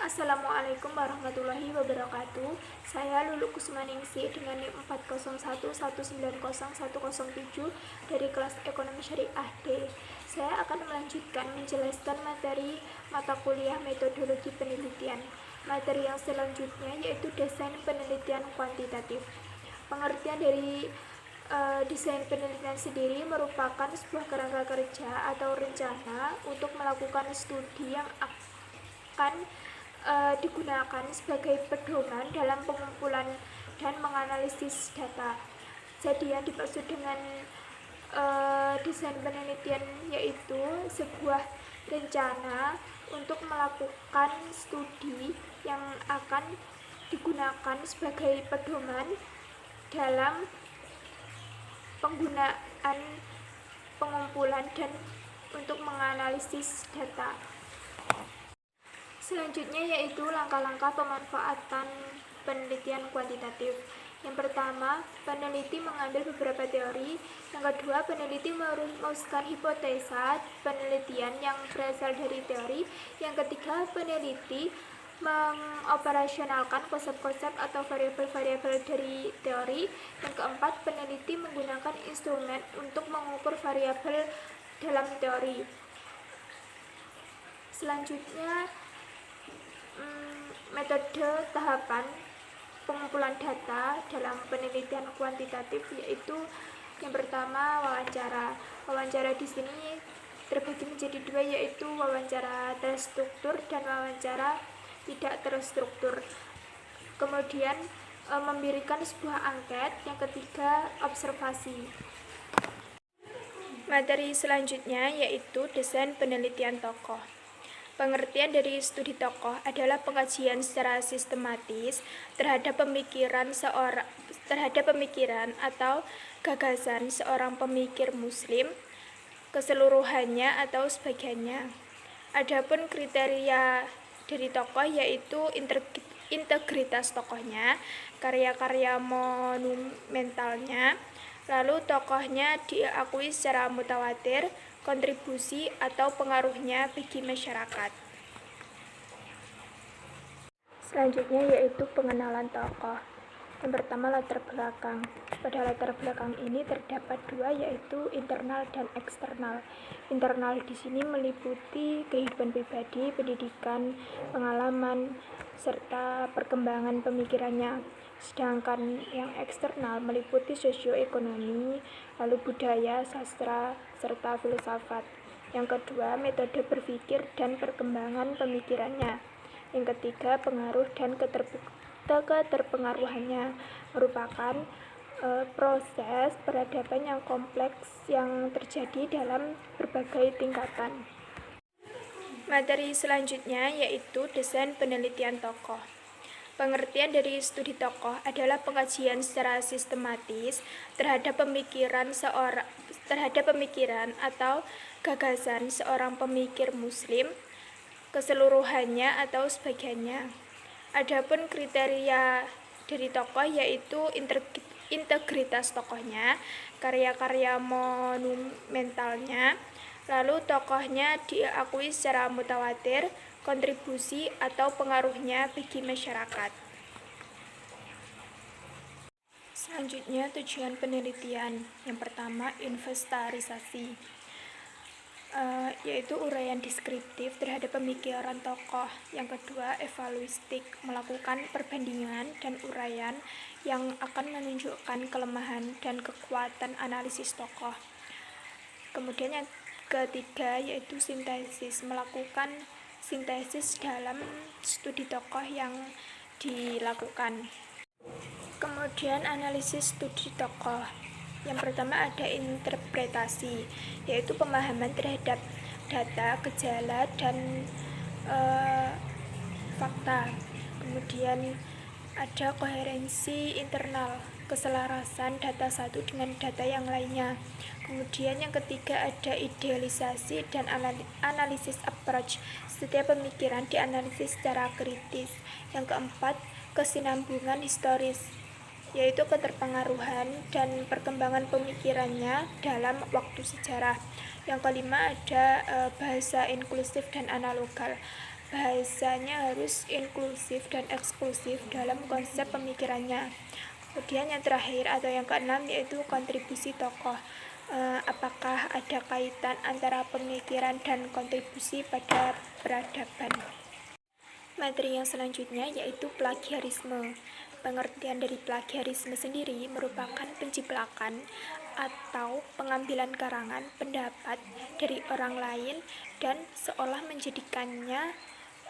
Assalamualaikum warahmatullahi wabarakatuh. Saya Lulu Kusmaningsi dengan NIM 401190107 dari kelas Ekonomi Syariah D. Saya akan melanjutkan menjelaskan materi mata kuliah metodologi penelitian. Materi yang selanjutnya yaitu desain penelitian kuantitatif. Pengertian dari desain penelitian sendiri merupakan sebuah kerangka kerja atau rencana untuk melakukan studi yang akan digunakan sebagai pedoman dalam pengumpulan dan menganalisis data. Jadi yang dimaksud dengan desain penelitian yaitu sebuah rencana untuk melakukan studi yang akan digunakan sebagai pedoman dalam penggunaan pengumpulan dan untuk menganalisis data. Selanjutnya yaitu langkah-langkah pemanfaatan penelitian kuantitatif. Yang pertama, peneliti mengambil beberapa teori. Yang kedua, peneliti merumuskan hipotesa penelitian yang berasal dari teori. Yang ketiga, peneliti mengoperasionalkan konsep-konsep atau variabel-variabel dari teori. Yang keempat, peneliti menggunakan instrumen untuk mengukur variabel dalam teori. Selanjutnya, metode tahapan pengumpulan data dalam penelitian kuantitatif yaitu yang pertama wawancara. Wawancara di sini terbagi menjadi dua yaitu wawancara terstruktur dan wawancara tidak terstruktur. Kemudian memberikan sebuah angket. Yang ketiga observasi. Materi selanjutnya yaitu desain penelitian tokoh. Pengertian dari studi tokoh adalah pengkajian secara sistematis terhadap pemikiran atau gagasan seorang pemikir muslim keseluruhannya atau sebagiannya. Adapun kriteria dari tokoh yaitu integritas tokohnya, karya-karya monumentalnya, lalu tokohnya diakui secara mutawatir, kontribusi atau pengaruhnya bagi masyarakat. Selanjutnya yaitu pengenalan tokoh. Yang pertama latar belakang. Pada latar belakang ini terdapat dua yaitu internal dan eksternal. Internal di sini meliputi kehidupan pribadi, pendidikan, pengalaman, serta perkembangan pemikirannya. Sedangkan yang eksternal meliputi sosioekonomi, lalu budaya, sastra, serta filsafat. Yang kedua, metode berpikir dan perkembangan pemikirannya. Yang ketiga, pengaruh dan keterpengaruhannya merupakan proses peradaban yang kompleks yang terjadi dalam berbagai tingkatan. Materi selanjutnya yaitu desain penelitian tokoh. Pengertian dari studi tokoh adalah pengkajian secara sistematis terhadap pemikiran atau gagasan seorang pemikir muslim keseluruhannya atau sebagiannya. Adapun kriteria dari tokoh yaitu integritas tokohnya, karya-karya monumentalnya, lalu tokohnya diakui secara mutawatir, kontribusi atau pengaruhnya bagi masyarakat. Selanjutnya tujuan penelitian. Yang pertama inventarisasi, yaitu uraian deskriptif terhadap pemikiran tokoh. Yang kedua evaluistik, melakukan perbandingan dan uraian yang akan menunjukkan kelemahan dan kekuatan analisis tokoh. Kemudian yang ketiga yaitu sintesis, melakukan sintesis dalam studi tokoh yang dilakukan. Kemudian analisis studi tokoh. Yang pertama ada interpretasi, yaitu pemahaman terhadap data, gejala, dan fakta. Kemudian ada koherensi internal, keselarasan data satu dengan data yang lainnya. Kemudian yang ketiga ada idealisasi dan analisis approach. Setiap pemikiran dianalisis secara kritis. Yang keempat, kesinambungan historis, yaitu keterpengaruhan dan perkembangan pemikirannya dalam waktu sejarah. Yang kelima ada bahasa inklusif dan analogal. Bahasanya harus inklusif dan eksklusif dalam konsep pemikirannya. Kemudian yang terakhir atau yang keenam yaitu kontribusi tokoh. Apakah ada kaitan antara pemikiran dan kontribusi pada peradaban? Materi yang selanjutnya yaitu plagiarisme. Pengertian dari plagiarisme sendiri merupakan penciplakan atau pengambilan karangan pendapat dari orang lain dan seolah menjadikannya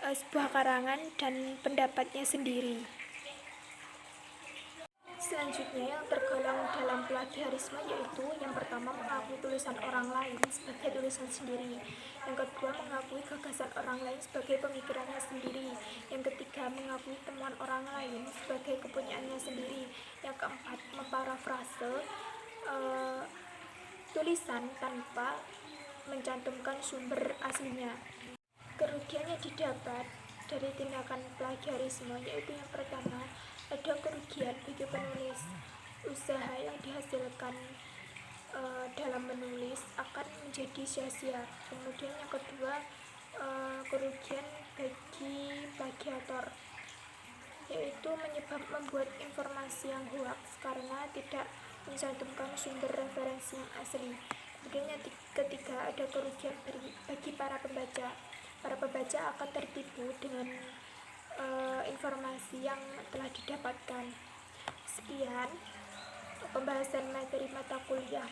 sebuah karangan dan pendapatnya sendiri. Selanjutnya yang tergolong dalam plagiarisme yaitu yang pertama mengakui tulisan orang lain sebagai tulisan sendiri, yang kedua mengakui gagasan orang lain sebagai pemikirannya sendiri, yang ketiga mengakui temuan orang lain sebagai kepunyaannya sendiri, yang keempat memparafrase tulisan tanpa mencantumkan sumber aslinya. Kerugian yang didapat dari tindakan plagiarisme yaitu yang pertama ada kerugian bagi penulis. Usaha yang dihasilkan dalam menulis akan menjadi sia-sia. Kemudian yang kedua kerugian bagi plagiator yaitu membuat informasi yang hoax karena tidak mencantumkan sumber referensi yang asli. Kemudian yang ketiga ada kerugian bagi para pembaca. Para pembaca akan tertipu dengan informasi yang telah didapatkan. Sekian pembahasan materi mata kuliah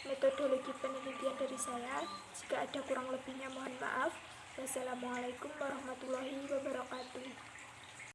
metodologi penelitian dari saya. Jika ada kurang lebihnya mohon maaf. Wassalamualaikum warahmatullahi wabarakatuh.